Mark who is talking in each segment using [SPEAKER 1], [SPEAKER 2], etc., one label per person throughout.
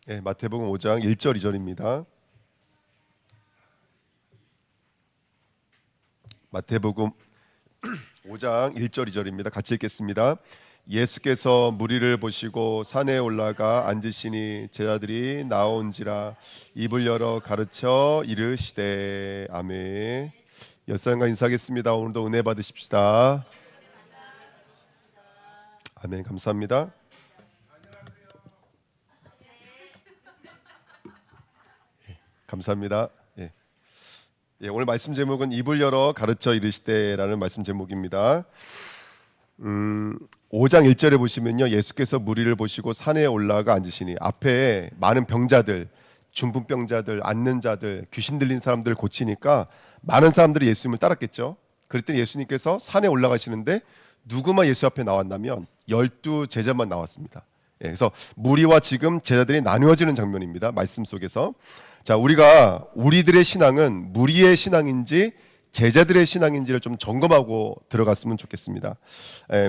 [SPEAKER 1] 네, 마태복음 5장 1절 2절입니다. 마태복음 5장 1절 2절입니다. 같이 읽겠습니다. 예수께서 무리를 보시고 산에 올라가 앉으시니 제자들이 나온지라 입을 열어 가르쳐 이르시되. 아멘. 옆사람과 인사하겠습니다. 오늘도 은혜 받으십시다. 아멘. 감사합니다. 감사합니다. 오늘 말씀 제목은 입을 열어 가르쳐 이르시되라는 말씀 제목입니다. 5장 1절에 보시면요, 예수께서 무리를 보시고 산에 올라가 앉으시니, 앞에 많은 병자들, 중풍병자들, 앓는 자들, 귀신 들린 사람들 고치니까 많은 사람들이 예수님을 따랐겠죠. 그랬더니 예수님께서 산에 올라가시는데 누구만 예수 앞에 나왔냐면 12 제자만 나왔습니다. 그래서 무리와 지금 제자들이 나누어지는 장면입니다. 말씀 속에서. 자, 우리가 우리들의 신앙은 무리의 신앙인지 제자들의 신앙인지를 좀 점검하고 들어갔으면 좋겠습니다.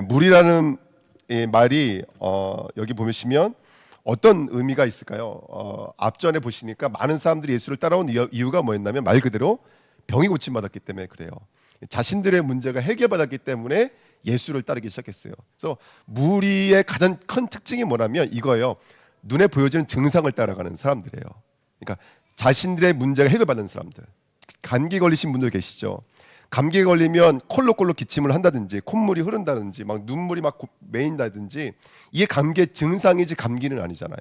[SPEAKER 1] 무리라는 말이 여기 보시면 어떤 의미가 있을까요? 앞전에 보시니까 많은 사람들이 예수를 따라온 이유가 뭐였냐면 말 그대로 병이 고침받았기 때문에 그래요. 자신들의 문제가 해결받았기 때문에 예수를 따르기 시작했어요. 그래서 무리의 가장 큰 특징이 뭐냐면 이거예요. 눈에 보여지는 증상을 따라가는 사람들이에요. 그러니까 자신들의 문제가 해결받는 사람들. 감기 걸리신 분들 계시죠? 감기에 걸리면 콜록콜록 기침을 한다든지 콧물이 흐른다든지 막 눈물이 막 메인다든지, 이게 감기의 증상이지 감기는 아니잖아요.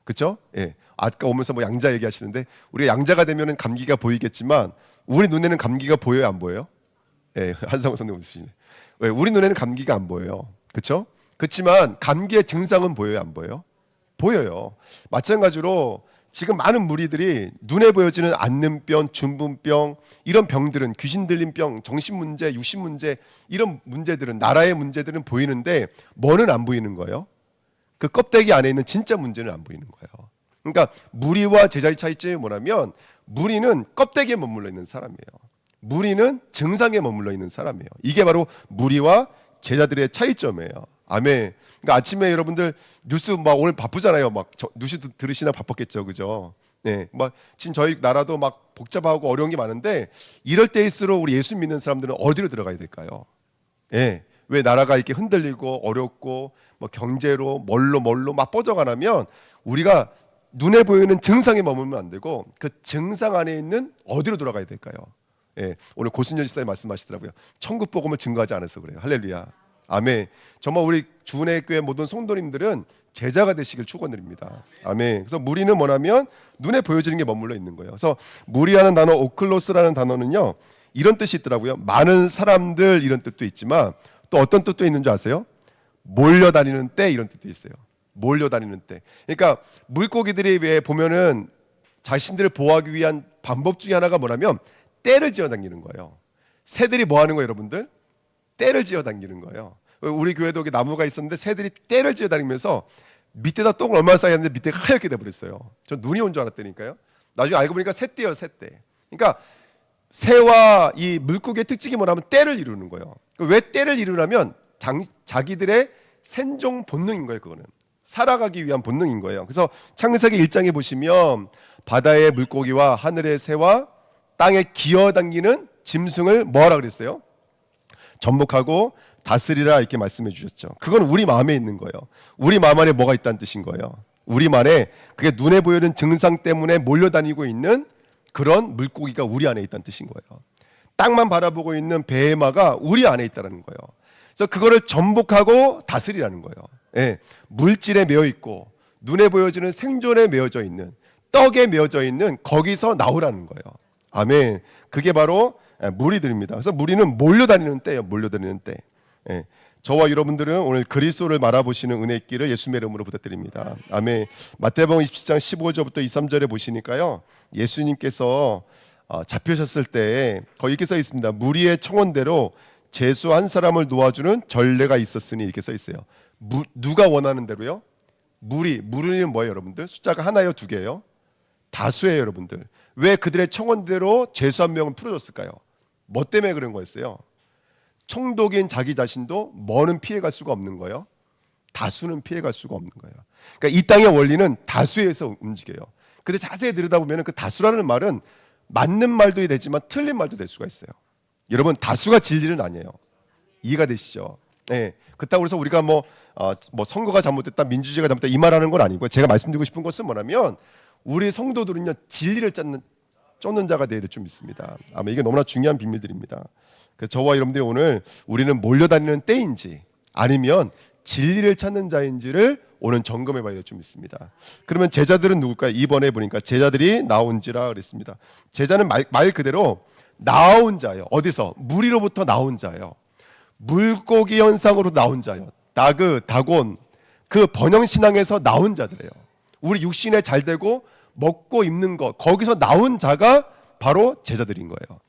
[SPEAKER 1] 그렇죠? 예. 아까 오면서 뭐 양자 얘기하시는데, 우리가 양자가 되면은 감기가 보이겠지만 우리 눈에는 감기가 보여요, 안 보여요? 예. 한상호 선생님 웃으시네. 왜? 우리 눈에는 감기가 안 보여요. 그렇죠? 그렇지만 감기의 증상은 보여요, 안 보여요? 보여요. 마찬가지로 지금 많은 무리들이 눈에 보여지는 앓는병, 중풍병, 이런 병들은, 귀신 들린 병, 정신문제, 육신문제, 이런 문제들은, 나라의 문제들은 보이는데 뭐는 안 보이는 거예요? 그 껍데기 안에 있는 진짜 문제는 안 보이는 거예요. 그러니까 무리와 제자의 차이점이 뭐냐면, 무리는 껍데기에 머물러 있는 사람이에요. 무리는 증상에 머물러 있는 사람이에요. 이게 바로 무리와 제자들의 차이점이에요. 아멘. 그러니까 아침에 여러분들 뉴스 막 오늘 바쁘잖아요. 막 뉴스 들으시나 바빴겠죠, 그죠? 네, 막 지금 저희 나라도 막 복잡하고 어려운 게 많은데, 이럴 때일수록 우리 예수 믿는 사람들은 어디로 들어가야 될까요? 예, 왜 나라가 이렇게 흔들리고 어렵고 뭐 경제로 뭘로 막 뻗어가냐면, 우리가 눈에 보이는 증상에 머물면 안 되고 그 증상 안에 있는 어디로 돌아가야 될까요? 예, 오늘 고순열 집사님 말씀하시더라고요. 천국 복음을 증거하지 않아서 그래요. 할렐루야. 아멘. 정말 우리 주은혜 교회 모든 성도님들은 제자가 되시길 축원드립니다. 아멘. 그래서 무리는 뭐냐면 눈에 보여지는 게 머물러 있는 거예요. 그래서 무리라는 단어, 오클로스라는 단어는요, 이런 뜻이 있더라고요. 많은 사람들, 이런 뜻도 있지만 또 어떤 뜻도 있는 줄 아세요? 몰려다니는 때, 이런 뜻도 있어요. 몰려다니는 때. 그러니까 물고기들이 왜 보면은 자신들을 보호하기 위한 방법 중에 하나가 뭐냐면 떼를 지어 다니는 거예요. 새들이 뭐 하는 거예요, 여러분들? 떼를 지어 다니는 거예요. 우리 교회도 나무가 있었는데 새들이 떼를 지어 다니면서 밑에다 똥을 얼마나 쌓였는데 밑에가 하얗게 돼버렸어요. 전 눈이 온 줄 알았다니까요. 나중에 알고 보니까 새떼예요, 새떼. 그러니까 새와 이 물고기의 특징이 뭐냐면 떼를 이루는 거예요. 왜 떼를 이루냐면 자기들의 생존 본능인 거예요. 그거는 살아가기 위한 본능인 거예요. 그래서 창세기 1장에 보시면 바다의 물고기와 하늘의 새와 땅에 기어다니는 짐승을 뭐하라 그랬어요? 접목하고 다스리라, 이렇게 말씀해 주셨죠. 그건 우리 마음에 있는 거예요. 우리 마음 안에 뭐가 있다는 뜻인 거예요. 우리 안에, 그게 눈에 보이는 증상 때문에 몰려다니고 있는 그런 물고기가 우리 안에 있다는 뜻인 거예요. 땅만 바라보고 있는 베헤마가 우리 안에 있다는 거예요. 그래서 그거를 전복하고 다스리라는 거예요. 예, 물질에 매여 있고 눈에 보여지는 생존에 매여져 있는, 떡에 매여져 있는 거기서 나오라는 거예요. 아멘. 그게 바로 무리들입니다. 그래서 무리는 몰려다니는 때예요. 몰려다니는 때. 예. 저와 여러분들은 오늘 그리스도를 말아보시는 은혜의 길을 예수님의 이름으로 부탁드립니다. 아멘. 마태복음 27장 15절부터 23절에 보시니까요, 예수님께서 잡히셨을 때 거기 이렇게 써 있습니다. 무리의 청원대로 죄수 한 사람을 놓아주는 전례가 있었으니, 이렇게 써 있어요. 누가 원하는 대로요? 무리는 뭐예요, 여러분들? 숫자가 하나예요, 두 개예요? 다수예요, 여러분들. 왜 그들의 청원대로 죄수 한 명을 풀어줬을까요? 뭐 때문에 그런 거였어요? 총독인 자기 자신도 뭐는 피해갈 수가 없는 거예요? 다수는 피해갈 수가 없는 거예요. 그러니까 이 땅의 원리는 다수에서 움직여요. 근데 자세히 들여다보면 그 다수라는 말은 맞는 말도 되지만 틀린 말도 될 수가 있어요. 여러분, 다수가 진리는 아니에요. 이해가 되시죠? 네. 그렇다고 해서 우리가 뭐 선거가 잘못됐다, 민주주의가 잘못됐다 이 말하는 건 아니고, 제가 말씀드리고 싶은 것은 뭐냐면 우리 성도들은요 진리를 쫓는 자가 되어야 될 줄 믿습니다. 아마 이게 너무나 중요한 비밀들입니다. 그래서 저와 여러분들이 오늘 우리는 몰려다니는 때인지 아니면 진리를 찾는 자인지를 오늘 점검해 봐야 될 줄 믿습니다. 그러면 제자들은 누굴까요? 이번에 보니까 제자들이 나온지라 그랬습니다. 제자는 말 그대로 나온 자예요. 어디서? 무리로부터 나온 자예요. 물고기 현상으로 나온 자예요. 다곤, 그 번영신앙에서 나온 자들이에요. 우리 육신에 잘 되고 먹고 입는 것, 거기서 나온 자가 바로 제자들인 거예요.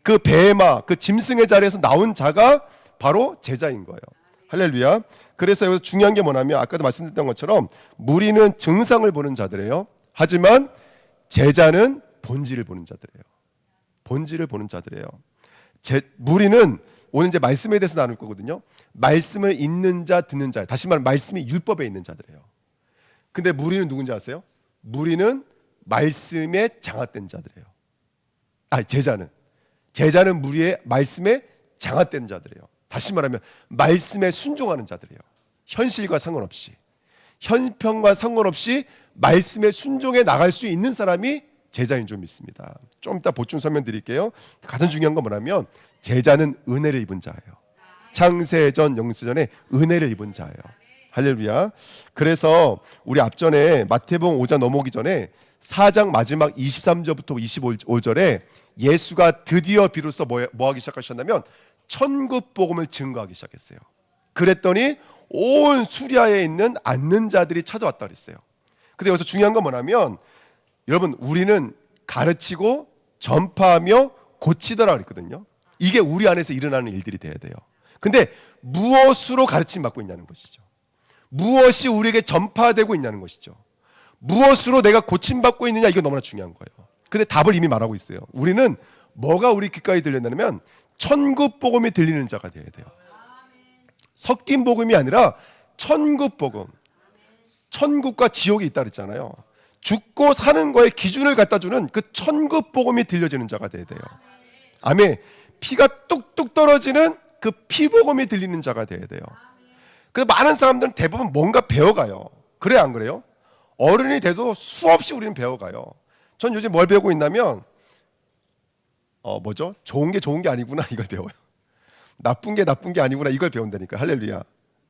[SPEAKER 1] 그 베마, 그 짐승의 자리에서 나온 자가 바로 제자인 거예요. 할렐루야. 그래서 여기서 중요한 게 뭐냐면 아까도 말씀드렸던 것처럼 무리는 증상을 보는 자들이에요. 하지만 제자는 본질을 보는 자들이에요. 본질을 보는 자들이에요. 무리는 오늘 이제 말씀에 대해서 나눌 거거든요. 말씀을 읽는 자, 듣는 자. 다시 말하면 말씀이 율법에 있는 자들이에요. 근데 무리는 누군지 아세요? 무리는 말씀에 장악된 자들이에요. 제자는 무리의 말씀에 장악된 자들이에요. 다시 말하면 말씀에 순종하는 자들이에요. 현실과 상관없이, 현평과 상관없이 말씀에 순종해 나갈 수 있는 사람이 제자인 줄 믿습니다. 좀 이따 보충 설명드릴게요. 가장 중요한 건 뭐냐면 제자는 은혜를 입은 자예요. 창세전 영세전에 은혜를 입은 자예요. 할렐루야. 그래서 우리 앞전에 마태복음 5장 넘어오기 전에 4장 마지막 23절부터 25절에 예수가 드디어 비로소 뭐 하기 시작하셨냐면 천국 복음을 증거하기 시작했어요. 그랬더니 온 수리아에 있는 앉는 자들이 찾아왔다 그랬어요. 근데 여기서 중요한 건 뭐냐면 여러분, 우리는 가르치고 전파하며 고치더라 그랬거든요. 이게 우리 안에서 일어나는 일들이 돼야 돼요. 근데 무엇으로 가르침 받고 있냐는 것이죠. 무엇이 우리에게 전파되고 있냐는 것이죠. 무엇으로 내가 고침받고 있느냐, 이거 너무나 중요한 거예요. 근데 답을 이미 말하고 있어요. 우리는 뭐가 우리 귓가에 들렸냐면 천국 복음이 들리는 자가 되어야 돼요. 섞인 복음이 아니라 천국 복음. 천국과 지옥이 있다 그랬잖아요. 죽고 사는 거에 기준을 갖다 주는 그 천국 복음이 들려지는 자가 되어야 돼요. 아멘. 피가 뚝뚝 떨어지는 그 피복음이 들리는 자가 되어야 돼요. 그래서 많은 사람들은 대부분 뭔가 배워가요. 그래 안 그래요? 어른이 돼도 수없이 우리는 배워가요. 전 요즘 뭘 배우고 있냐면 좋은 게 아니구나 이걸 배워요. 나쁜 게 아니구나 이걸 배운다니까. 할렐루야.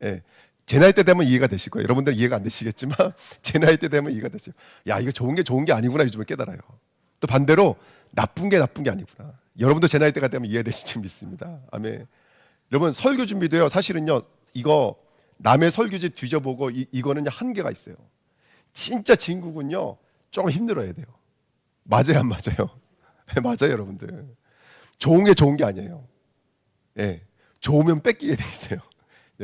[SPEAKER 1] 예. 제 나이 때 되면 이해가 되실 거예요. 여러분들은 이해가 안 되시겠지만 제 나이 때 되면 이해가 되세요. 야, 이거 좋은 게 아니구나 요즘에 깨달아요. 또 반대로 나쁜 게 아니구나. 여러분도 제 나이 때가 되면 이해되실 줄 믿습니다. 아멘. 여러분, 설교 준비도요. 사실은요, 이거 남의 설교지 뒤져보고 이거는 한계가 있어요. 진짜 진국은요 조금 힘들어야 돼요. 맞아요, 안 맞아요? 맞아요, 여러분들. 좋은 게 아니에요. 예, 좋으면 뺏기게 돼 있어요.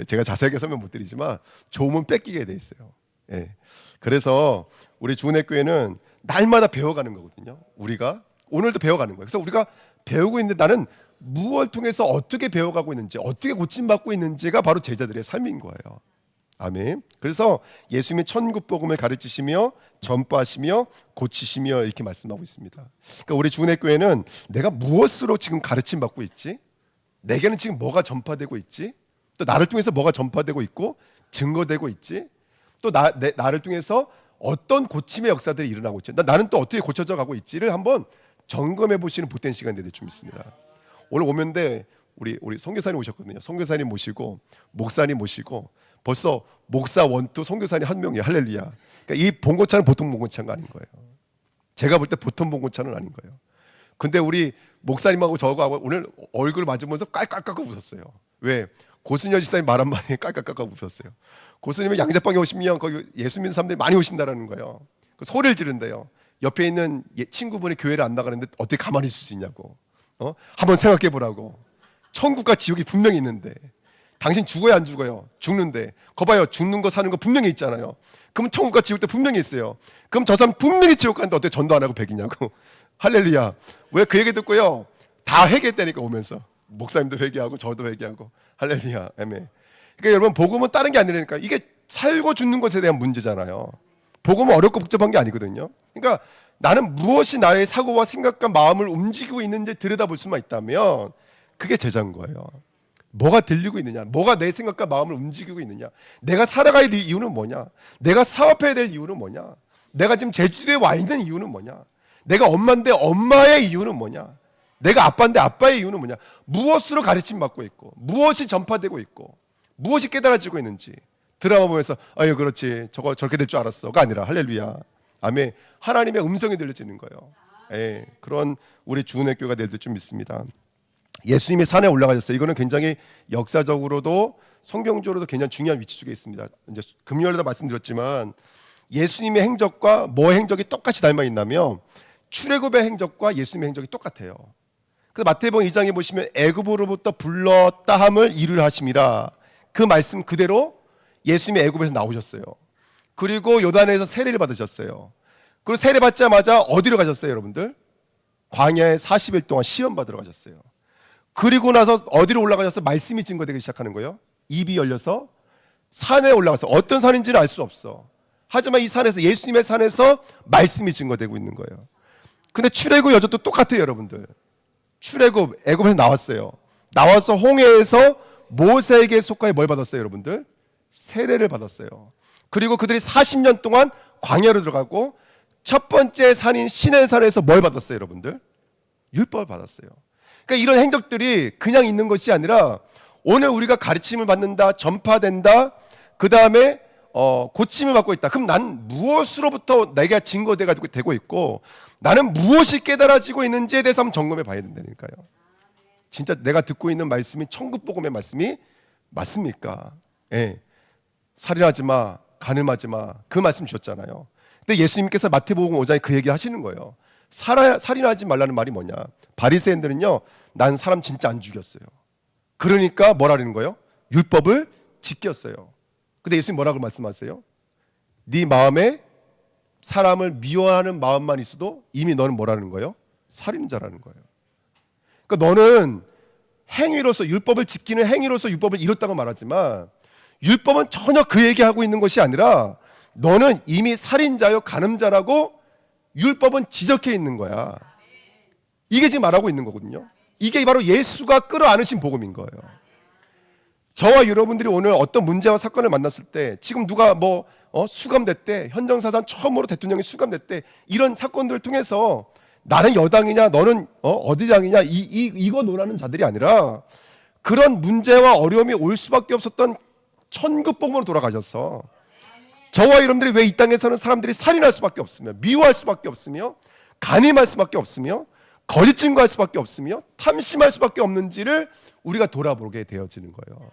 [SPEAKER 1] 제가 자세하게 설명 못 드리지만 좋으면 뺏기게 돼 있어요. 예, 그래서 우리 주은혜교회는 날마다 배워가는 거거든요. 우리가 오늘도 배워가는 거예요. 그래서 우리가 배우고 있는데 나는 무엇을 통해서 어떻게 배워가고 있는지, 어떻게 고침받고 있는지가 바로 제자들의 삶인 거예요. 아멘. 그래서 예수님이 천국 복음을 가르치시며 전파하시며 고치시며 이렇게 말씀하고 있습니다. 그러니까 우리 주은혜교회는 내가 무엇으로 지금 가르침 받고 있지? 내게는 지금 뭐가 전파되고 있지? 또 나를 통해서 뭐가 전파되고 있고 증거되고 있지? 또 나를 통해서 어떤 고침의 역사들이 일어나고 있지? 나는 또 어떻게 고쳐져 가고 있지를 한번 점검해 보시는 복된 시간이 될 줄 믿습니다. 오늘 오면데 우리 선교사님 오셨거든요. 선교사님 모시고 목사님 모시고 벌써 목사 원투 선교사님 한 명이에요. 할렐루야. 그러니까 이 봉고차는 보통 봉고차가 아닌 거예요. 제가 볼 때 보통 봉고차는 아닌 거예요. 근데 우리 목사님하고 저하고 오늘 얼굴 맞으면서 깔깔깔깔 웃었어요. 왜? 고순열 지사님 말 한마디에 깔깔깔깔 웃었어요. 고수님은 양재방에 오시면 거기 예수 믿는 사람들이 많이 오신다라는 거예요. 그 소리를 지른대요. 옆에 있는 친구분이 교회를 안 나가는데 어떻게 가만히 있을 수 있냐고. 한번 생각해 보라고. 천국과 지옥이 분명히 있는데 당신 죽어요 안 죽어요? 죽는데 거봐요, 죽는 거 사는 거 분명히 있잖아요. 그럼 천국과 지옥도 분명히 있어요. 그럼 저 사람 분명히 지옥 가는데 어떻게 전도 안 하고 백이냐고. 할렐루야. 왜 그 얘기 듣고요 다 회개했다니까. 오면서 목사님도 회개하고 저도 회개하고. 할렐루야. 아멘. 그러니까 여러분, 복음은 다른 게 아니라니까. 이게 살고 죽는 것에 대한 문제잖아요. 복음은 어렵고 복잡한 게 아니거든요. 그러니까 나는 무엇이 나의 사고와 생각과 마음을 움직이고 있는지 들여다볼 수만 있다면 그게 제자인 거예요. 뭐가 들리고 있느냐, 뭐가 내 생각과 마음을 움직이고 있느냐, 내가 살아가야 될 이유는 뭐냐, 내가 사업해야 될 이유는 뭐냐, 내가 지금 제주도에 와 있는 이유는 뭐냐, 내가 엄마인데 엄마의 이유는 뭐냐, 내가 아빠인데 아빠의 이유는 뭐냐, 무엇으로 가르침 받고 있고 무엇이 전파되고 있고 무엇이 깨달아지고 있는지 드라마 보면서 아유 그렇지 저거 저렇게 될 줄 알았어가 아니라 할렐루야 아멘, 하나님의 음성이 들려지는 거예요. 예, 그런 우리 주은혜교가 될 줄 믿습니다. 예수님이 산에 올라가셨어요. 이거는 굉장히 역사적으로도 성경적으로도 굉장히 중요한 위치 속에 있습니다. 이제 금요일에도 말씀드렸지만 예수님의 행적과 뭐의 행적이 똑같이 닮아 있냐면 출애굽의 행적과 예수님의 행적이 똑같아요. 그래서 마태복음 2장에 보시면 애굽으로부터 불렀다 함을 이루려 하심이라, 그 말씀 그대로 예수님이 애굽에서 나오셨어요. 그리고 요단에서 세례를 받으셨어요. 그리고 세례 받자마자 어디로 가셨어요, 여러분들? 광야에 40일 동안 시험 받으러 가셨어요. 그리고 나서 어디로 올라가셔서 말씀이 증거되기 시작하는 거예요. 입이 열려서 산에 올라가서, 어떤 산인지는 알 수 없어. 하지만 이 산에서, 예수님의 산에서 말씀이 증거되고 있는 거예요. 근데 출애굽 여정도 똑같아요, 여러분들. 출애굽, 애굽에서 나왔어요. 나와서 홍해에서 모세에게 속하여 뭘 받았어요, 여러분들? 세례를 받았어요. 그리고 그들이 40년 동안 광야로 들어가고 첫 번째 산인 시내산에서 뭘 받았어요, 여러분들? 율법을 받았어요. 그러니까 이런 행적들이 그냥 있는 것이 아니라 오늘 우리가 가르침을 받는다, 전파된다, 그 다음에 고침을 받고 있다. 그럼 난 무엇으로부터 내가 증거되고 되고 있고 나는 무엇이 깨달아지고 있는지에 대해서 한번 점검해 봐야 된다니까요. 진짜 내가 듣고 있는 말씀이 천국복음의 말씀이 맞습니까? 예. 살인하지 마, 간음하지 마, 그 말씀 주셨잖아요. 근데 예수님께서 마태복음 5장에 그 얘기를 하시는 거예요. 살인하지 말라는 말이 뭐냐? 바리새인들은요, 난 사람 진짜 안 죽였어요. 그러니까 뭐라는 거예요? 율법을 지켰어요. 근데 예수님 뭐라고 말씀하세요? 네 마음에 사람을 미워하는 마음만 있어도 이미 너는 뭐라는 거예요? 살인자라는 거예요. 그러니까 너는 행위로서, 율법을 지키는 행위로서 율법을 이뤘다고 말하지만 율법은 전혀 그 얘기하고 있는 것이 아니라 너는 이미 살인자요 간음자라고 율법은 지적해 있는 거야. 이게 지금 말하고 있는 거거든요. 이게 바로 예수가 끌어안으신 복음인 거예요. 저와 여러분들이 오늘 어떤 문제와 사건을 만났을 때, 지금 누가 수감됐대, 현정사상 처음으로 대통령이 수감됐대, 이런 사건들을 통해서 나는 여당이냐 너는 어디 당이냐 이거 논하는 자들이 아니라 그런 문제와 어려움이 올 수밖에 없었던 천국 복음으로 돌아가셔서 저와 여러분들이 왜 이 땅에서는 사람들이 살인할 수밖에 없으며 미워할 수밖에 없으며 간음할 수밖에 없으며 거짓 증거할 수밖에 없으며 탐심할 수밖에 없는지를 우리가 돌아보게 되어지는 거예요.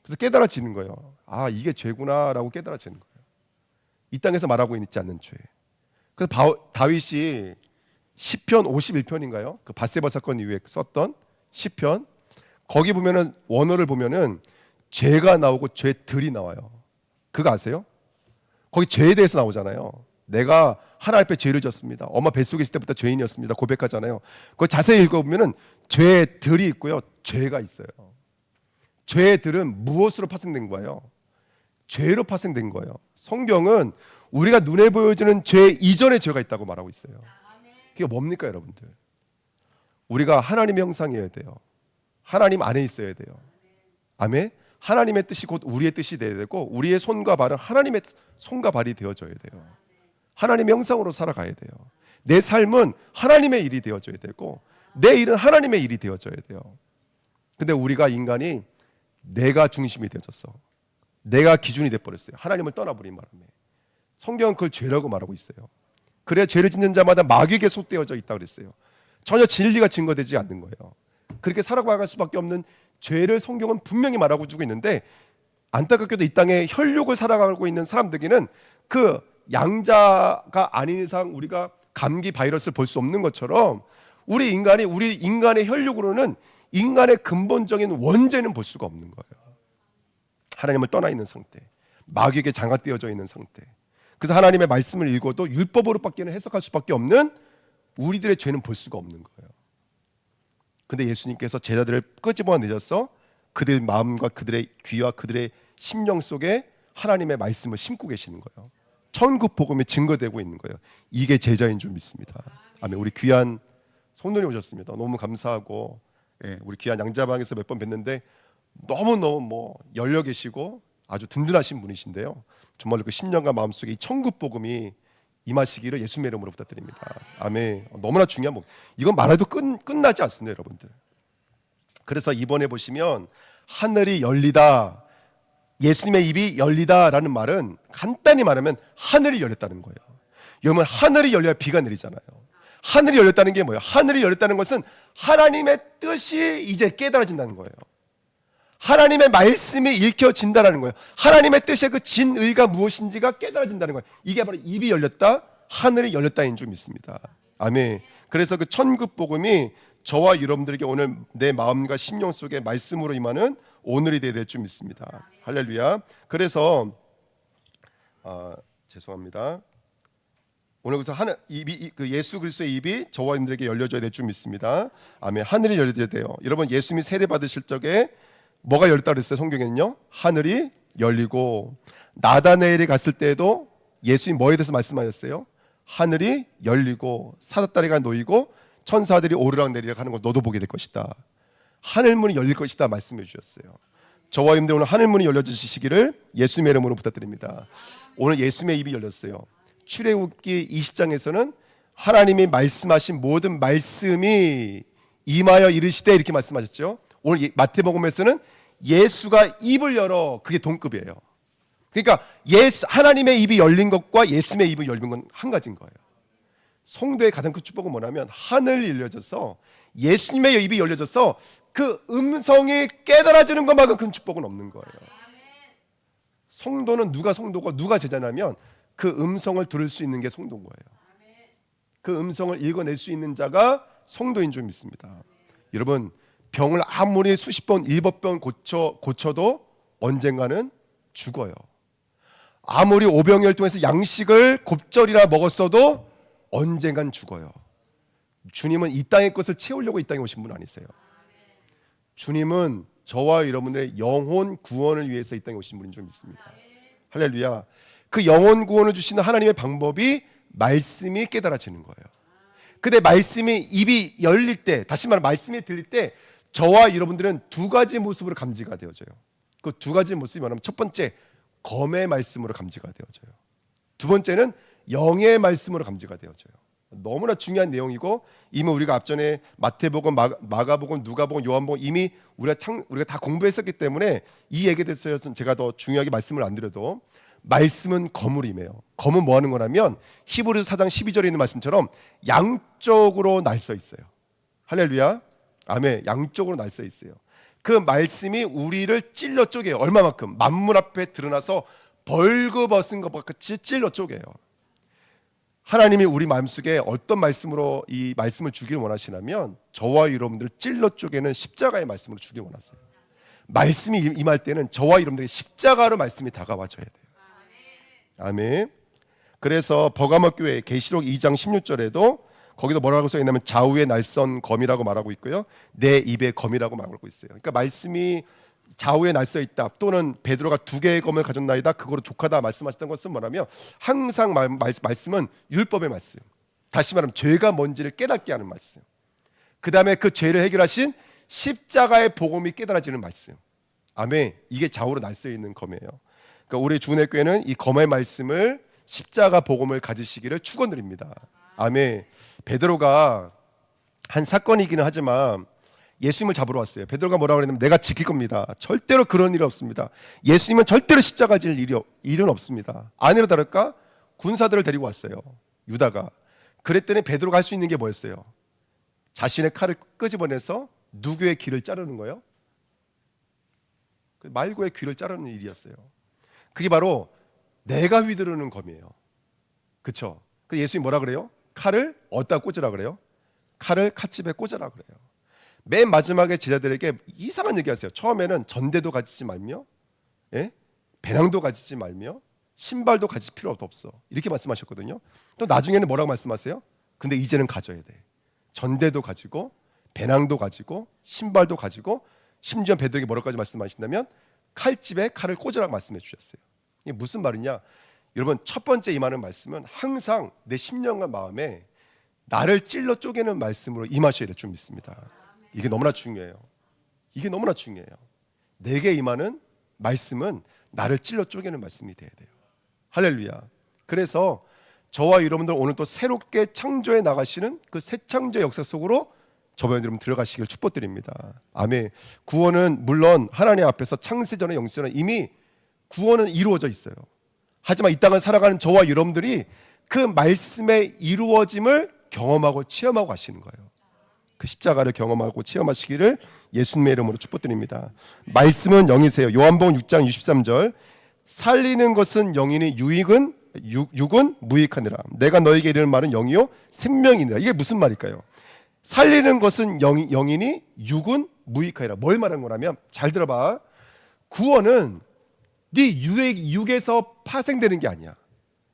[SPEAKER 1] 그래서 깨달아지는 거예요. 아, 이게 죄구나라고 깨달아지는 거예요. 이 땅에서 말하고 있지 않는 죄. 그래서 다윗이 시편 51편인가요? 그 밧세바 사건 이후에 썼던 시편, 거기 보면은 원어를 보면은 죄가 나오고 죄들이 나와요. 그거 아세요? 거기 죄에 대해서 나오잖아요. 내가 하나님 앞에 죄를 졌습니다. 엄마 뱃속에 있을 때부터 죄인이었습니다. 고백하잖아요. 그거 자세히 읽어보면은 죄들이 있고요, 죄가 있어요. 죄들은 무엇으로 파생된 거예요? 죄로 파생된 거예요. 성경은 우리가 눈에 보여지는 죄 이전의 죄가 있다고 말하고 있어요. 그게 뭡니까, 여러분들? 우리가 하나님의 형상이어야 돼요. 하나님 안에 있어야 돼요. 아멘. 하나님의 뜻이 곧 우리의 뜻이 되어야 되고 우리의 손과 발은 하나님의 손과 발이 되어져야 돼요. 하나님의 형상으로 살아가야 돼요. 내 삶은 하나님의 일이 되어져야 되고 내 일은 하나님의 일이 되어져야 돼요. 근데 우리가 인간이 내가 중심이 되어졌어. 내가 기준이 돼버렸어요. 하나님을 떠나버린 바람에. 성경은 그걸 죄라고 말하고 있어요. 그래야 죄를 짓는 자마다 마귀에게 속되어져 있다고 그랬어요. 전혀 진리가 증거되지 않는 거예요. 그렇게 살아갈 수밖에 없는 죄를 성경은 분명히 말하고 주고 있는데, 안타깝게도 이 땅에 혈육을 살아가고 있는 사람들에게는 그 양자가 아닌 이상 우리가 감기 바이러스를 볼 수 없는 것처럼 우리 인간의 혈육으로는 인간의 근본적인 원죄는 볼 수가 없는 거예요. 하나님을 떠나 있는 상태, 마귀에게 장악되어져 있는 상태. 그래서 하나님의 말씀을 읽어도 율법으로밖에는 해석할 수밖에 없는 우리들의 죄는 볼 수가 없는 거예요. 근데 예수님께서 제자들을 끄집어내셔서 그들 마음과 그들의 귀와 그들의 심령 속에 하나님의 말씀을 심고 계시는 거예요. 천국 복음이 증거되고 있는 거예요. 이게 제자인 줄 믿습니다. 아멘. 우리 귀한 성도님 오셨습니다. 너무 감사하고, 예, 우리 귀한 양자방에서 몇 번 뵀는데 너무너무 열려 계시고 아주 든든하신 분이신데요. 정말로 그 10년간 마음속에 이 천국 복음이 임하시기를 예수님의 이름으로 부탁드립니다. 아멘. 너무나 중요한 부분. 이건 말해도 끝나지 않습니다, 여러분들. 그래서 이번에 보시면 하늘이 열리다, 예수님의 입이 열리다라는 말은 간단히 말하면 하늘이 열렸다는 거예요. 여러분, 하늘이 열려야 비가 내리잖아요. 하늘이 열렸다는 게 뭐예요? 하늘이 열렸다는 것은 하나님의 뜻이 이제 깨달아진다는 거예요. 하나님의 말씀이 읽혀진다는 거예요. 하나님의 뜻의 그 진의가 무엇인지가 깨달아진다는 거예요. 이게 바로 입이 열렸다, 하늘이 열렸다인 줄 믿습니다. 아멘. 그래서 그 천국 복음이 저와 여러분들에게 오늘 내 마음과 심령 속에 말씀으로 임하는 오늘이 되어야 될 줄 믿습니다. 할렐루야. 그래서 죄송합니다. 오늘 그래서 그 예수 그리스도의 입이 저와 여러분들에게 열려져야 될 줄 믿습니다. 아멘. 하늘이 열려져야 돼요. 여러분, 예수님이 세례 받으실 적에 뭐가 열렸다 그랬어요? 성경에는요, 하늘이 열리고, 나다나엘이 갔을 때에도 예수님 뭐에 대해서 말씀하셨어요? 하늘이 열리고 사다다리가 놓이고 천사들이 오르락 내리락 하는 거 너도 보게 될 것이다. 하늘문이 열릴 것이다 말씀해 주셨어요. 저와 여러분들 오늘 하늘문이 열려주시기를 예수님의 이름으로 부탁드립니다. 오늘 예수님의 입이 열렸어요. 출애굽기 20장에서는 하나님이 말씀하신 모든 말씀이 임하여 이르시되 이렇게 말씀하셨죠. 오늘 마태복음에서는 예수가 입을 열어, 그게 동급이에요. 그러니까 하나님의 입이 열린 것과 예수님의 입이 열린 건 한 가지인 거예요. 성도의 가장 큰 축복은 뭐냐면 하늘이 열려져서 예수님의 입이 열려져서 그 음성이 깨달아지는 것만큼 큰 축복은 없는 거예요. 성도는 누가 성도고 누가 제자냐면 그 음성을 들을 수 있는 게 성도인 거예요. 그 음성을 읽어낼 수 있는 자가 성도인 줄 믿습니다. 여러분, 병을 아무리 수십 번, 7번 고쳐도 언젠가는 죽어요. 아무리 오병이어통해서 양식을 곱절이나 먹었어도 언젠간 죽어요. 주님은 이 땅의 것을 채우려고 이 땅에 오신 분 아니세요. 주님은 저와 여러분의 영혼 구원을 위해서 이 땅에 오신 분인 줄 믿습니다. 할렐루야. 그 영혼 구원을 주시는 하나님의 방법이 말씀이 깨달아지는 거예요. 근데 말씀이 입이 열릴 때, 다시 말하면 말씀이 들릴 때 저와 여러분들은 두 가지 모습으로 감지가 되어져요. 그 두 가지 모습이 뭐냐면, 첫 번째 검의 말씀으로 감지가 되어져요. 두 번째는 영의 말씀으로 감지가 되어져요. 너무나 중요한 내용이고, 이미 우리가 앞전에 마태복음, 마가복음, 누가복음, 요한복음 이미 우리가 다 공부했었기 때문에 이 얘기에 대해서는 제가 더 중요하게 말씀을 안 드려도, 말씀은 검으로 임해요. 검은 뭐 하는 거냐면 히브리서 4장 12절에 있는 말씀처럼 양쪽으로 날서 있어요. 할렐루야. 아멘. 양쪽으로 날서 있어요. 그 말씀이 우리를 찔러 쪼개요. 얼마만큼? 만물 앞에 드러나서 벌거벗은 것 같이 찔러 쪼개요. 하나님이 우리 마음속에 어떤 말씀으로 이 말씀을 주기를 원하시냐면, 저와 여러분들을 찔러 쪼개는 십자가의 말씀으로 주기를 원하세요. 말씀이 임할 때는 저와 여러분들이 십자가로 말씀이 다가와줘야 돼요. 아멘. 그래서 버가모 교회 계시록 2장 16절에도 거기도 뭐라고 써 있냐면 좌우의 날선 검이라고 말하고 있고요, 내 입의 검이라고 말하고 있어요. 그러니까 말씀이 좌우에 날서 있다, 또는 베드로가 2개의 검을 가졌나이다, 그거로 족하다 말씀하셨던 것은 뭐냐면, 항상 말씀은 율법의 말씀, 다시 말하면 죄가 뭔지를 깨닫게 하는 말씀, 그 다음에 그 죄를 해결하신 십자가의 복음이 깨달아지는 말씀. 아멘. 이게 좌우로 날서 있는 검이에요. 그러니까 우리 주은혜 교회는 이 검의 말씀을, 십자가 복음을 가지시기를 축원드립니다. 아멘. 베드로가 한 사건이기는 하지만 예수님을 잡으러 왔어요. 베드로가 뭐라고 그랬냐면, 내가 지킬 겁니다. 절대로 그런 일이 없습니다. 예수님은 절대로 십자가 질 일은 없습니다. 아니라 다를까 군사들을 데리고 왔어요, 유다가. 그랬더니 베드로가 할 수 있는 게 뭐였어요? 자신의 칼을 끄집어내서 누구의 귀를 자르는 거예요? 말고의 귀를 자르는 일이었어요. 그게 바로 내가 휘두르는 검이에요. 그렇죠? 그 예수님이 뭐라 그래요? 칼을 어디다 꽂으라 그래요? 칼을 칼집에 꽂으라 그래요. 맨 마지막에 제자들에게 이상한 얘기하세요. 처음에는 전대도 가지지 말며, 배낭도 가지지 말며, 신발도 가질 필요도 없어, 이렇게 말씀하셨거든요. 또 나중에는 뭐라고 말씀하세요? 근데 이제는 가져야 돼. 전대도 가지고, 배낭도 가지고, 신발도 가지고, 심지어 베드로에게 뭐라고까지 말씀하신다면 칼집에 칼을 꽂으라고 말씀해 주셨어요. 이게 무슨 말이냐? 여러분, 첫 번째 임하는 말씀은 항상 내 심령과 마음에 나를 찔러 쪼개는 말씀으로 임하셔야 될 줄 믿습니다. 이게 너무나 중요해요. 이게 너무나 중요해요. 내게 임하는 말씀은 나를 찔러 쪼개는 말씀이 돼야 돼요. 할렐루야. 그래서 저와 여러분들 오늘 또 새롭게 창조해 나가시는 그 새 창조 역사 속으로 저와 여러분 들어가시길 축복드립니다. 아멘. 구원은 물론 하나님 앞에서 창세 전에 영세 전에 이미 구원은 이루어져 있어요. 하지만 이 땅을 살아가는 저와 여러분들이 그 말씀의 이루어짐을 경험하고 체험하고 가시는 거예요. 그 십자가를 경험하고 체험하시기를 예수님의 이름으로 축복드립니다. 말씀은 영이세요. 요한복음 6장 63절. 살리는 것은 영이니 육은 무익하니라. 내가 너에게 이르는 말은 영이요 생명이니라. 이게 무슨 말일까요? 살리는 것은 영이니 육은 무익하니라. 뭘 말하는 거냐면, 잘 들어봐. 구원은 네 육에서 파생되는 게 아니야.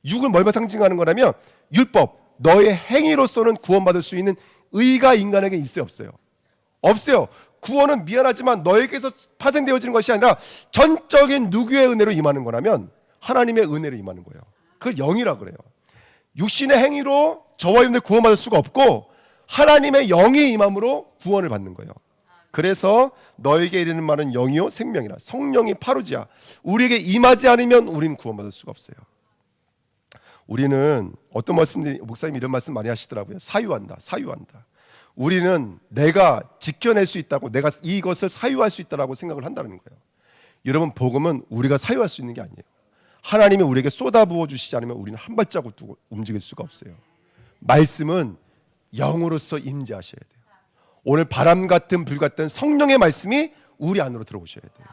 [SPEAKER 1] 육은 뭘 상징하는 거냐면 율법, 너의 행위로서는 구원받을 수 있는 의가 인간에게 있어요, 없어요? 없어요. 구원은 미안하지만 너에게서 파생되어지는 것이 아니라 전적인 누구의 은혜로 임하는 거라면 하나님의 은혜로 임하는 거예요. 그걸 영이라 그래요. 육신의 행위로 저와 여러분들 구원받을 수가 없고 하나님의 영이 임함으로 구원을 받는 거예요. 그래서 너에게 이르는 말은 영이요 생명이라. 성령이 파루지야. 우리에게 임하지 않으면 우리는 구원받을 수가 없어요. 우리는 어떤 목사님 이런 말씀 많이 하시더라고요. 사유한다. 우리는 내가 지켜낼 수 있다고, 내가 이것을 사유할 수 있다고 생각을 한다는 거예요. 여러분, 복음은 우리가 사유할 수 있는 게 아니에요. 하나님이 우리에게 쏟아부어 주시지 않으면 우리는 한 발자국도 움직일 수가 없어요. 말씀은 영으로서 임재하셔야 돼요. 오늘 바람 같은 불 같은 성령의 말씀이 우리 안으로 들어오셔야 돼요.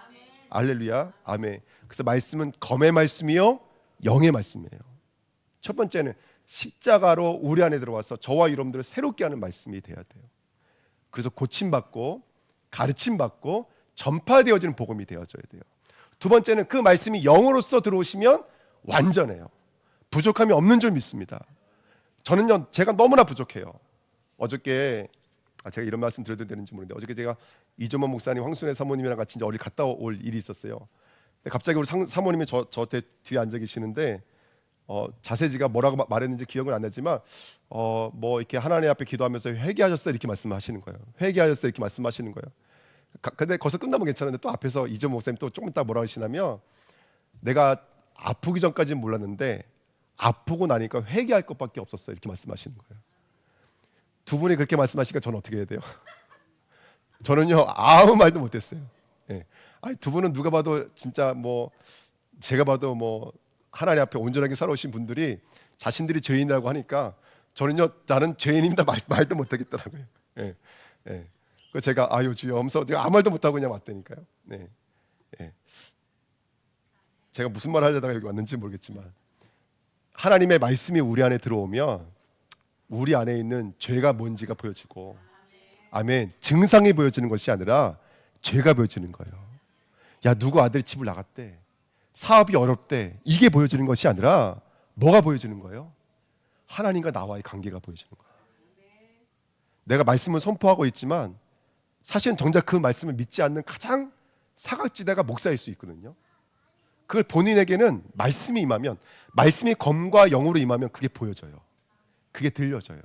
[SPEAKER 1] 할렐루야. 아멘. 그래서 말씀은 검의 말씀이요 영의 말씀이에요. 첫 번째는 십자가로 우리 안에 들어와서 저와 여러분들을 새롭게 하는 말씀이 돼야 돼요. 그래서 고침받고 가르침받고 전파되어지는 복음이 되어져야 돼요. 두 번째는 그 말씀이 영으로서 들어오시면 완전해요. 부족함이 없는 줄 믿습니다. 저는요, 제가 너무나 부족해요. 어저께 제가 이런 말씀 드려도 되는지 모르는데, 어저께 제가 이조만 목사님, 황순애 사모님이랑 같이 이제 어디 갔다 올 일이 있었어요. 근데 갑자기 우리 사모님이 저한테 뒤에 앉아 계시는데 자세지가 뭐라고 말했는지 기억은 안 나지만 뭐 이렇게 하나님 앞에 기도하면서 회개하셨어요 이렇게 말씀하시는 거예요. 회개하셨어요 이렇게 말씀하시는 거예요. 근데 거기서 끝나면 괜찮은데 또 앞에서 이조 목사님 또 조금 이따 뭐라 하시냐면, 내가 아프기 전까지는 몰랐는데 아프고 나니까 회개할 것밖에 없었어요 이렇게 말씀하시는 거예요. 두 분이 그렇게 말씀하시니까 저는 어떻게 해야 돼요? 저는요 아무 말도 못했어요. 예. 아니, 두 분은 누가 봐도 진짜 뭐 제가 봐도 뭐 하나님 앞에 온전하게 살아오신 분들이 자신들이 죄인이라고 하니까 저는요, 나는 죄인입니다 말도 못하겠더라고요. 예. 예. 그 제가 아유 주여 하면서 제가 아무 말도 못하고 그냥 왔다니까요. 네. 예. 제가 무슨 말 하려다가 여기 왔는지 모르겠지만, 하나님의 말씀이 우리 안에 들어오면 우리 안에 있는 죄가 뭔지가 보여지고, 아멘, 증상이 보여지는 것이 아니라 죄가 보여지는 거예요. 야, 누구 아들이 집을 나갔대, 사업이 어렵대, 이게 보여지는 것이 아니라 뭐가 보여지는 거예요? 하나님과 나와의 관계가 보여지는 거예요. 내가 말씀을 선포하고 있지만 사실은 정작 그 말씀을 믿지 않는 가장 사각지대가 목사일 수 있거든요. 그걸 본인에게는 말씀이 임하면, 말씀이 검과 영으로 임하면 그게 보여져요. 그게 들려져요.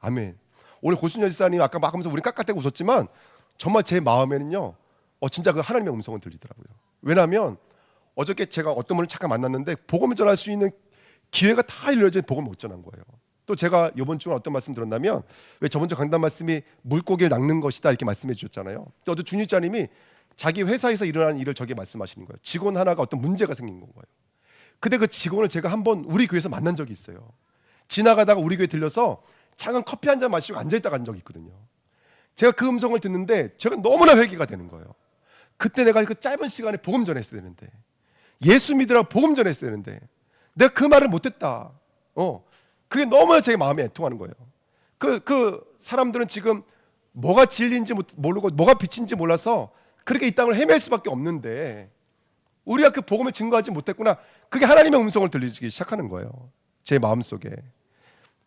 [SPEAKER 1] 아멘. 오늘 고순열 지사님 아까 막 하면서 우리 깍깍대고 웃었지만 정말 제 마음에는요 진짜 그 하나님의 음성은 들리더라고요. 왜냐하면 어저께 제가 어떤 분을 잠깐 만났는데 복음을 전할 수 있는 기회가 다 열려져 복음을 못 전한 거예요. 또 제가 이번 주에 어떤 말씀 들었냐면, 왜 저번 주 강단 말씀이 물고기를 낚는 것이다 이렇게 말씀해 주셨잖아요. 또 어제 주니자님이 자기 회사에서 일어난 일을 저게 말씀하시는 거예요. 직원 하나가 어떤 문제가 생긴 거예요. 근데 그 직원을 제가 한번 우리 교회에서 만난 적이 있어요. 지나가다가 우리 교회 들려서 작은 커피 한 잔 마시고 앉아있다 간 적이 있거든요. 제가 그 음성을 듣는데 제가 너무나 회개가 되는 거예요. 그때 내가 그 짧은 시간에 복음 전했어야 되는데, 예수 믿으라고 복음 전했어야 되는데 내가 그 말을 못했다. 그게 너무나 제 마음에 애통하는 거예요. 그 사람들은 지금 뭐가 진리인지 모르고 뭐가 빛인지 몰라서 그렇게 이 땅을 헤맬 수밖에 없는데 우리가 그 복음을 증거하지 못했구나. 그게 하나님의 음성을 들리기 시작하는 거예요. 제 마음속에.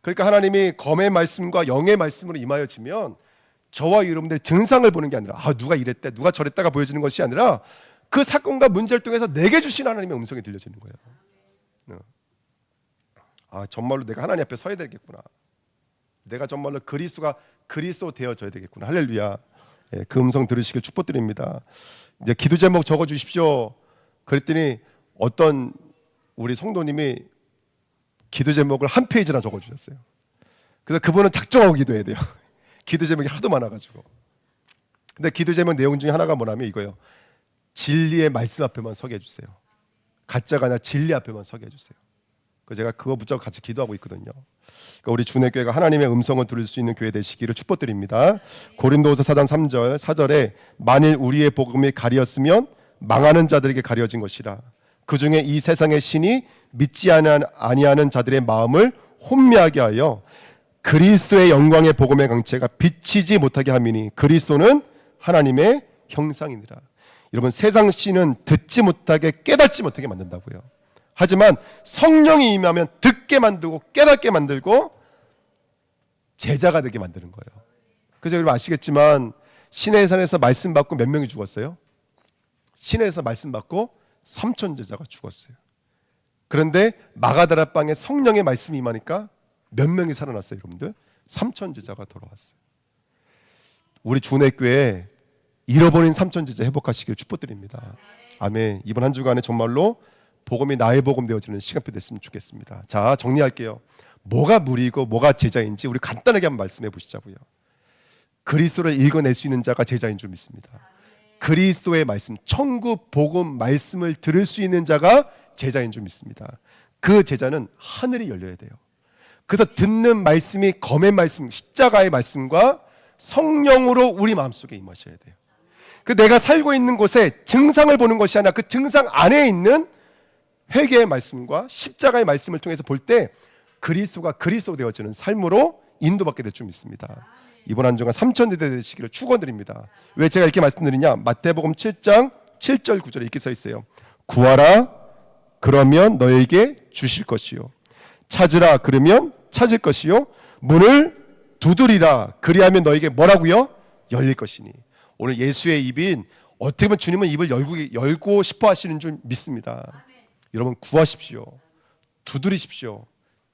[SPEAKER 1] 그러니까 하나님이 검의 말씀과 영의 말씀으로 임하여지면 저와 여러분들의 증상을 보는 게 아니라 누가 이랬대 누가 저랬다가 보여지는 것이 아니라 그 사건과 문제를 통해서 내게 주신 하나님의 음성이 들려지는 거예요. 정말로 내가 하나님 앞에 서야 되겠구나. 내가 정말로 그리스도 되어져야 되겠구나. 할렐루야. 그 음성 들으시길 축복드립니다. 이제 기도 제목 적어주십시오. 그랬더니 어떤 우리 성도님이 기도 제목을 한 페이지나 적어주셨어요. 그래서 그분은 작정하고 기도해야 돼요. 기도 제목이 하도 많아가지고. 근데 기도 제목 내용 중에 하나가 뭐냐면 이거예요. 진리의 말씀 앞에만 서게 해주세요. 가짜가 아니라 진리 앞에만 서게 해주세요. 그래서 제가 그거 붙잡고 같이 기도하고 있거든요. 그러니까 우리 주내교회가 하나님의 음성을 들을 수 있는 교회 되시기를 축복드립니다. 고린도후서 4장 3절 4절에 만일 우리의 복음이 가리었으면 망하는 자들에게 가려진 것이라. 그중에 이 세상의 신이 믿지 아니하는 자들의 마음을 혼미하게 하여 그리스도의 영광의 복음의 강체가 비치지 못하게 함이니 그리스도는 하나님의 형상이니라. 여러분, 세상 신은 듣지 못하게 깨닫지 못하게 만든다고요. 하지만 성령이 임하면 듣게 만들고 깨닫게 만들고 제자가 되게 만드는 거예요. 그래서 여러분 아시겠지만 시내의 산에서 말씀 받고 몇 명이 죽었어요? 시내에서 말씀 받고 3천 제자가 죽었어요. 그런데 마가다라 방에 성령의 말씀이 임하니까 몇 명이 살아났어요, 여러분들? 3천 제자가 돌아왔어요. 우리 주내교회 잃어버린 3천 제자 회복하시길 축복드립니다. 아멘. 이번 한 주간에 정말로 복음이 나의 복음 되어지는 시간표 됐으면 좋겠습니다. 자, 정리할게요. 뭐가 무리고 뭐가 제자인지 우리 간단하게 한번 말씀해 보시자고요. 그리스도를 읽어낼 수 있는 자가 제자인 줄 믿습니다. 그리스도의 말씀, 천국 복음 말씀을 들을 수 있는 자가 제자인 줄 믿습니다. 그 제자는 하늘이 열려야 돼요. 그래서 듣는 말씀이 검의 말씀, 십자가의 말씀과 성령으로 우리 마음속에 임하셔야 돼요. 그 내가 살고 있는 곳에 증상을 보는 것이 아니라 그 증상 안에 있는 회개의 말씀과 십자가의 말씀을 통해서 볼 때 그리스도가 그리스도 되어지는 삶으로 인도받게 될 줄 믿습니다. 이번 한 주간 3,000대대 되시기를 축원드립니다. 왜 제가 이렇게 말씀드리냐? 마태복음 7장 7절 9절에 이렇게 써 있어요. 구하라 그러면 너에게 주실 것이요, 찾으라 그러면 찾을 것이요, 문을 두드리라 그리하면 너에게 뭐라고요? 열릴 것이니. 오늘 예수의 입인 어떻게 보면 주님은 입을 열고 싶어 하시는 줄 믿습니다. 여러분 구하십시오, 두드리십시오,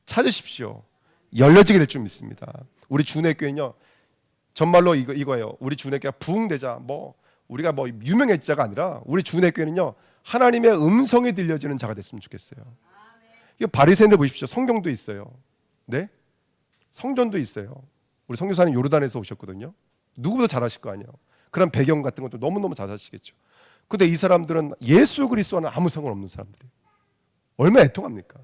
[SPEAKER 1] 찾으십시오. 열려지게 될 줄 믿습니다. 우리 주내교회는요 정말로 이거예요. 우리 주내교회가 부흥되자 우리가 유명해지자가 아니라 우리 주내교회는요 하나님의 음성이 들려지는 자가 됐으면 좋겠어요. 이거 바리새인들 보십시오. 성경도 있어요. 네? 성전도 있어요. 우리 선교사님 요르단에서 오셨거든요. 누구보다 잘하실 거 아니에요. 그런 배경 같은 것도 너무너무 잘 아시겠죠. 근데 이 사람들은 예수 그리스도와는 아무 상관없는 사람들이에요. 얼마나 애통합니까?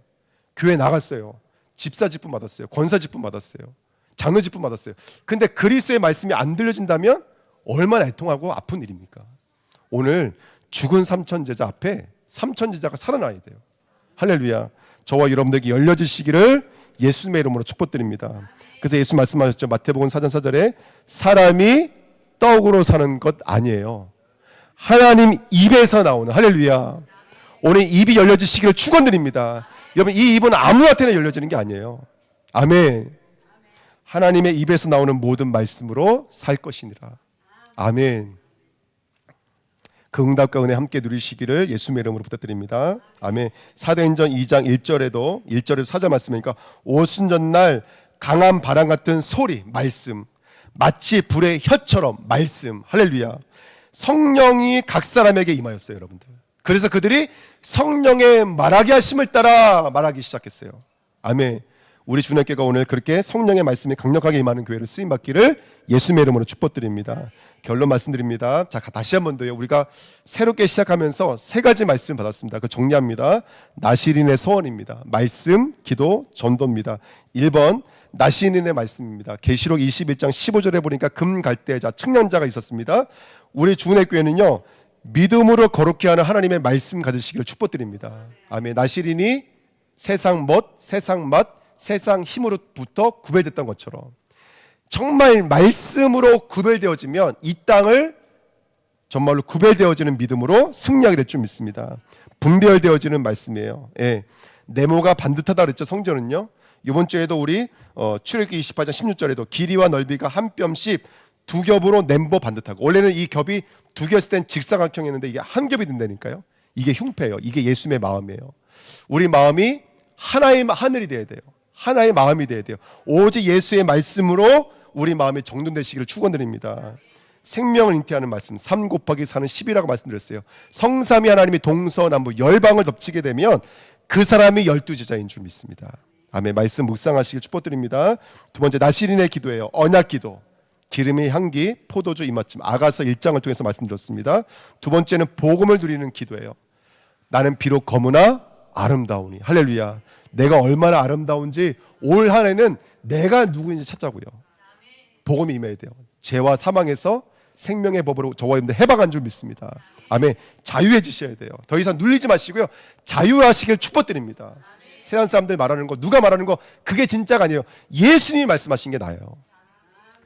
[SPEAKER 1] 교회 나갔어요. 집사 직분 받았어요. 권사 직분 받았어요. 장로 직분 받았어요. 근데 그리스도의 말씀이 안 들려진다면 얼마나 애통하고 아픈 일입니까? 오늘 죽은 3천 제자 앞에 3천 제자가 살아나야 돼요. 할렐루야. 저와 여러분들에게 열려지시기를 예수님의 이름으로 축복드립니다. 그래서 예수 말씀하셨죠. 마태복음 4장 4절에 사람이 떡으로 사는 것 아니에요. 하나님 입에서 나오는, 할렐루야. 오늘 입이 열려지시기를 축원드립니다. 여러분 이 입은 아무한테나 열려지는 게 아니에요. 아멘. 하나님의 입에서 나오는 모든 말씀으로 살 것이니라. 아멘. 그 응답과 은혜 함께 누리시기를 예수님의 이름으로 부탁드립니다. 아멘. 사도행전 2장 1절에도 1절에도 4절 말씀이니까 오순절날 강한 바람 같은 소리, 말씀, 마치 불의 혀처럼 말씀, 할렐루야. 성령이 각 사람에게 임하였어요, 여러분들. 그래서 그들이 성령의 말하게 하심을 따라 말하기 시작했어요. 아멘. 우리 주님께가 오늘 그렇게 성령의 말씀이 강력하게 임하는 교회를 쓰임받기를 예수님의 이름으로 축복드립니다. 결론 말씀드립니다. 자, 다시 한 번 더요. 우리가 새롭게 시작하면서 세 가지 말씀을 받았습니다. 그 정리합니다. 나시린의 소원입니다. 말씀, 기도, 전도입니다. 1번 나시린의 말씀입니다. 계시록 21장 15절에 보니까 금갈대자 측량자가 있었습니다. 우리 주은혜 교회는요 믿음으로 거룩히 하는 하나님의 말씀 가지시기를 축복드립니다. 아멘. 나시린이 세상 멋, 세상 맛, 세상 힘으로부터 구별됐던 것처럼 정말 말씀으로 구별되어지면 이 땅을 정말로 구별되어지는 믿음으로 승리하게 될 줄 믿습니다. 분별되어지는 말씀이에요. 예. 네모가 반듯하다 그랬죠. 성전은요. 이번 주에도 우리 출애굽기 28장 16절에도 길이와 넓이가 한 뼘씩 두 겹으로 nem보 반듯하고, 원래는 이 겹이 두 겹일 땐 직사각형이었는데 이게 한 겹이 된다니까요. 이게 흉패예요. 이게 예수님의 마음이에요. 우리 마음이 하나의 하늘이 돼야 돼요. 하나의 마음이 돼야 돼요. 오직 예수의 말씀으로 우리 마음이 정돈되시기를 축원드립니다. 생명을 잉태하는 말씀 3 곱하기 4는 10이라고 말씀드렸어요. 성삼위 하나님이 동서남북 열방을 덮치게 되면 그 사람이 12제자인 줄 믿습니다. 아멘. 말씀 묵상하시길 축복드립니다. 두 번째, 나시린의 기도예요. 언약기도, 기름의 향기, 포도주 입맞춤. 아가서 1장을 통해서 말씀드렸습니다. 두 번째는 복음을 누리는 기도예요. 나는 비록 거무나 아름다우니. 할렐루야. 내가 얼마나 아름다운지 올 한 해는 내가 누구인지 찾자고요. 복음이 임해야 돼요. 죄와 사망에서 생명의 법으로 저와 여러분들 해방한 줄 믿습니다. 아멘. 자유해지셔야 돼요. 더 이상 눌리지 마시고요. 자유하시길 축복드립니다. 세상 사람들 말하는 거, 누가 말하는 거, 그게 진짜가 아니에요. 예수님이 말씀하신 게 나아요.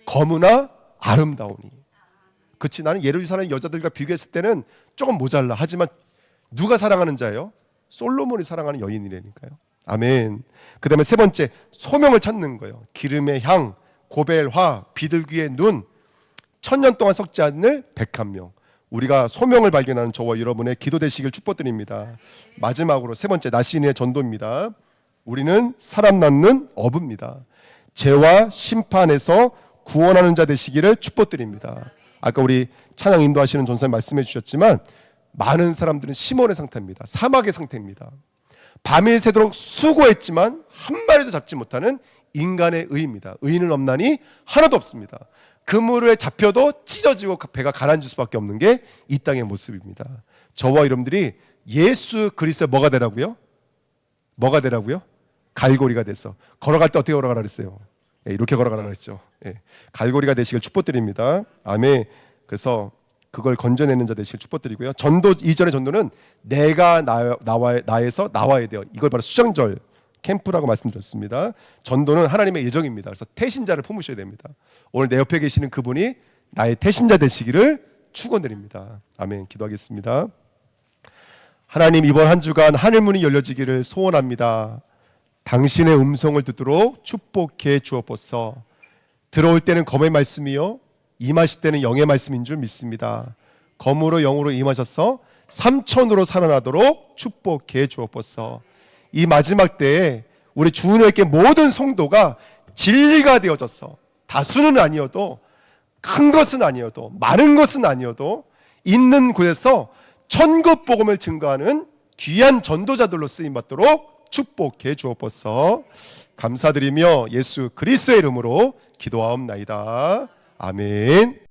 [SPEAKER 1] 거무나 아름다우니. 그렇지, 나는 예루살렘 여자들과 비교했을 때는 조금 모자라. 하지만 누가 사랑하는 자예요? 솔로몬이 사랑하는 여인이라니까요. 아멘. 그 다음에 세 번째, 소명을 찾는 거예요. 기름의 향, 고벨화, 비둘기의 눈, 천년 동안 썩지 않을 101명. 우리가 소명을 발견하는 저와 여러분의 기도 되시길 축복드립니다. 마지막으로 세 번째, 나시린의 전도입니다. 우리는 사람 낳는 어부입니다. 죄와 심판에서 구원하는 자 되시기를 축복드립니다. 아까 우리 찬양 인도하시는 전사님 말씀해 주셨지만 많은 사람들은 시몬의 상태입니다. 사막의 상태입니다. 밤이 새도록 수고했지만 한 마리도 잡지 못하는 인간의 의입니다. 의인은 없나니 하나도 없습니다. 그물에 잡혀도 찢어지고 배가 가라앉을 수밖에 없는 게 이 땅의 모습입니다. 저와 여러분들이 예수 그리스도의 뭐가 되라고요? 뭐가 되라고요? 갈고리가 돼서. 걸어갈 때 어떻게 걸어가라 그랬어요? 예, 이렇게 걸어가라 그랬죠. 예, 갈고리가 되시길 축복드립니다. 아멘. 그래서 그걸 건져내는 자 되시길 축복드리고요. 전도 이전의 전도는 내가 나에서 나와야 돼요. 이걸 바로 수장절 캠프라고 말씀드렸습니다. 전도는 하나님의 예정입니다. 그래서 태신자를 품으셔야 됩니다. 오늘 내 옆에 계시는 그분이 나의 태신자 되시기를 축원드립니다. 아멘. 기도하겠습니다. 하나님, 이번 한 주간 하늘문이 열려지기를 소원합니다. 당신의 음성을 듣도록 축복해 주옵소서. 들어올 때는 검의 말씀이요, 임하실 때는 영의 말씀인 줄 믿습니다. 검으로 영으로 임하셔서 삼천으로 살아나도록 축복해 주옵소서. 이 마지막 때에 우리 주님께 모든 성도가 진리가 되어져서, 다수는 아니어도, 큰 것은 아니어도, 많은 것은 아니어도 있는 곳에서 천국 복음을 증거하는 귀한 전도자들로 쓰임받도록 축복해 주옵소서. 감사드리며 예수 그리스도의 이름으로 기도하옵나이다. 아멘.